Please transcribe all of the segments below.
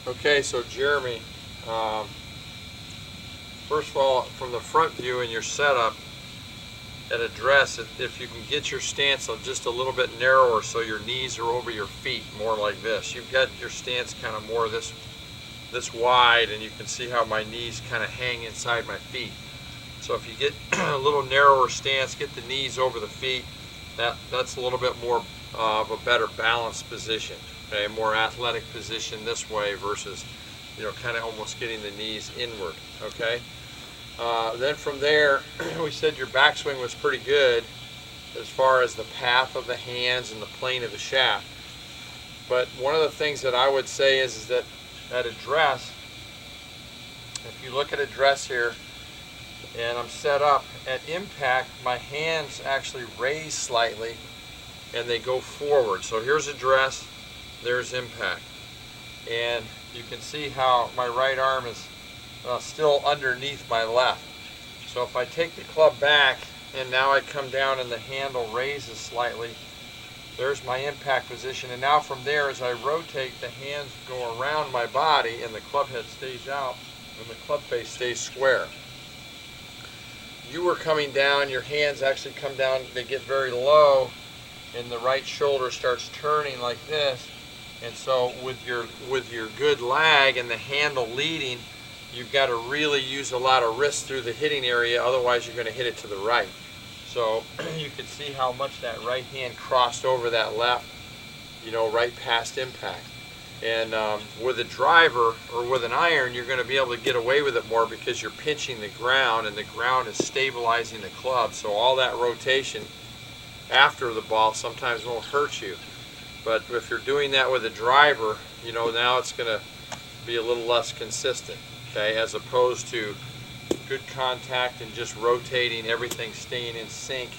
Okay, so Jeremy, um, first of all, from the front view in your setup at address, if you can get your stance just a little bit narrower so your knees are over your feet, more like this. You've got your stance kind of more this wide, and you can see how my knees kind of hang inside my feet. So if you get a little narrower stance, get the knees over the feet, that's a little bit more of a better balanced position. Okay, a more athletic position this way versus, kind of almost getting the knees inward. Okay. Then from there, we said your backswing was pretty good as far as the path of the hands and the plane of the shaft. But one of the things that I would say is that at address, if you look at address here, and I'm set up at impact, my hands actually raise slightly and they go forward. So here's address, there's impact. And you can see how my right arm is still underneath my left. So if I take the club back and now I come down and the handle raises slightly, there's my impact position. And now from there, as I rotate, the hands go around my body and the club head stays out and the club face stays square. You were coming down, your hands actually come down, they get very low, and the right shoulder starts turning like this. And so with your good lag and the handle leading, you've got to really use a lot of wrist through the hitting area, otherwise you're going to hit it to the right. So you can see how much that right hand crossed over that left, right past impact. And with a driver or with an iron, you're going to be able to get away with it more because you're pinching the ground and the ground is stabilizing the club. So all that rotation after the ball sometimes won't hurt you. But if you're doing that with a driver, now it's going to be a little less consistent, okay, as opposed to good contact and just rotating, everything staying in sync,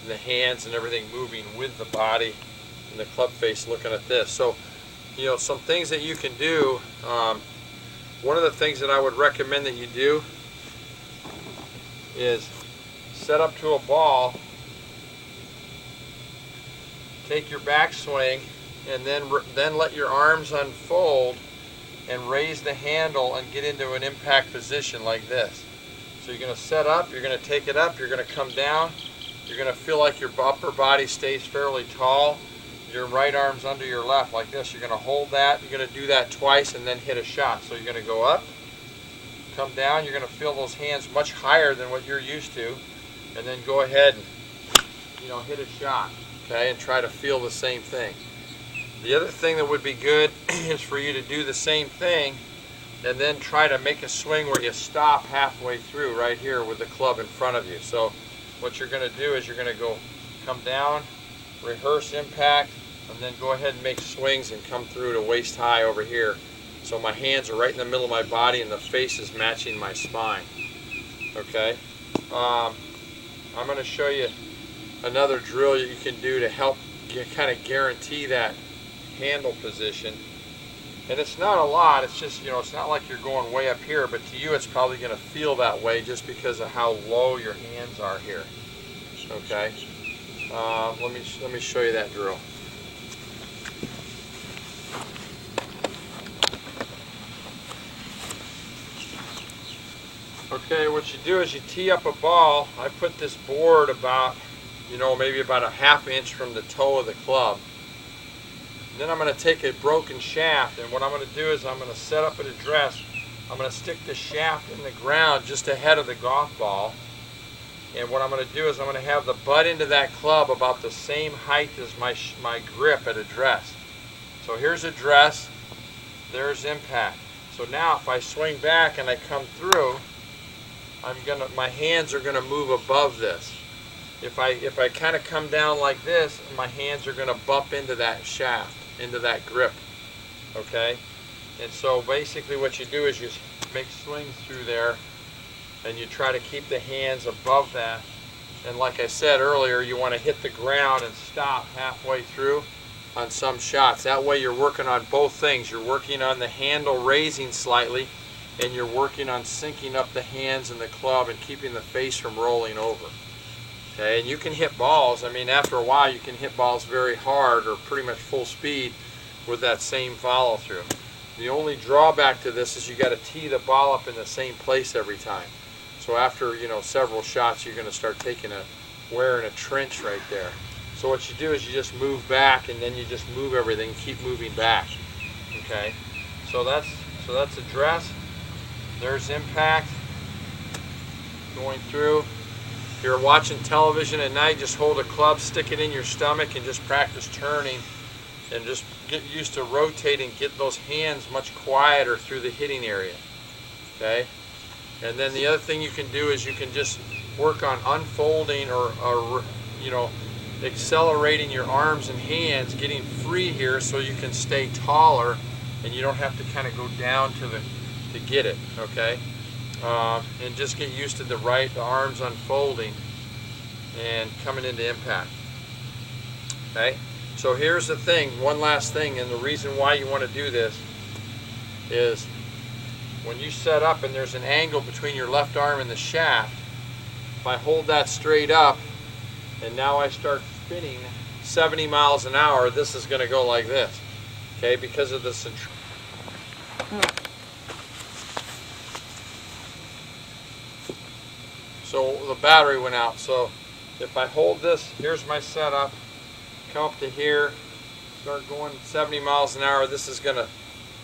the hands and everything moving with the body and the club face looking at this. So, some things that you can do, one of the things that I would recommend that you do is set up to a ball, take your backswing, and then let your arms unfold and raise the handle and get into an impact position like this. So you're going to set up, you're going to take it up, you're going to come down, you're going to feel like your upper body stays fairly tall, your right arm's under your left like this. You're going to hold that, you're going to do that twice and then hit a shot. So you're going to go up, come down, you're going to feel those hands much higher than what you're used to, and then go ahead and hit a shot, okay, and try to feel the same thing. The other thing that would be good is for you to do the same thing and then try to make a swing where you stop halfway through right here with the club in front of you. So what you're going to do is you're going to come down, rehearse impact, and then go ahead and make swings and come through to waist high over here. So my hands are right in the middle of my body and the face is matching my spine. Okay. I'm going to show you another drill that you can do to help kind of guarantee that handle position. And it's not a lot, it's just, it's not like you're going way up here, but to you it's probably going to feel that way just because of how low your hands are here. Okay. Let me show you that drill. Okay, what you do is you tee up a ball. I put this board about, maybe about a ½ inch from the toe of the club. And then I'm going to take a broken shaft, and what I'm going to do is I'm going to set up an address. I'm going to stick the shaft in the ground just ahead of the golf ball. And what I'm going to do is I'm going to have the butt into that club about the same height as my grip at address. So here's address, there's impact. So now if I swing back and I come through, my hands are going to move above this. If I kind of come down like this, my hands are going to bump into that shaft, into that grip. Okay? And so basically what you do is you make swings through there and you try to keep the hands above that. And like I said earlier, you want to hit the ground and stop halfway through on some shots. That way you're working on both things. You're working on the handle raising slightly, and you're working on syncing up the hands and the club and keeping the face from rolling over. Okay, and you can hit balls. I mean, after a while you can hit balls very hard or pretty much full speed with that same follow through. The only drawback to this is you got to tee the ball up in the same place every time. So after, you know, several shots, you're going to start taking a wear in a trench right there. So what you do is you just move back, and then you just move everything, keep moving back. Okay, so that's address. There's impact going through. If you're watching television at night, just hold a club, stick it in your stomach, and just practice turning, and just get used to rotating, get those hands much quieter through the hitting area. Okay, and then the other thing you can do is you can just work on unfolding or you know, accelerating your arms and hands, getting free here so you can stay taller and you don't have to kind of go down to get it. Okay, and just get used to the arms unfolding and coming into impact. Okay, so here's the thing, one last thing, and the reason why you want to do this is when you set up and there's an angle between your left arm and the shaft, if I hold that straight up and now I start spinning 70 miles an hour, this is going to go like this. Okay, because of the centrifugal. So the battery went out. So if I hold this, here's my setup, come up to here, start going 70 miles an hour, this is going to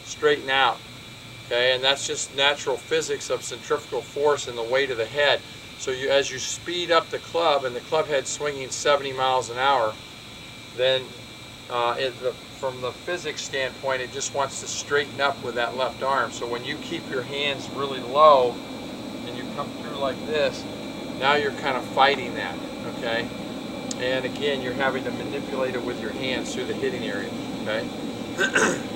straighten out. Okay, and that's just natural physics of centrifugal force and the weight of the head. So as you speed up the club and the club head swinging 70 miles an hour, then from the physics standpoint, it just wants to straighten up with that left arm. So when you keep your hands really low and you come through like this, now you're kind of fighting that, okay? And again, you're having to manipulate it with your hands through the hitting area, okay?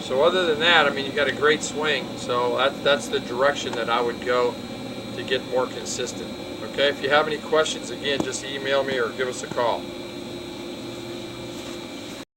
So other than that, I mean, you got a great swing. So that's the direction that I would go to get more consistent. Okay, if you have any questions, again, just email me or give us a call.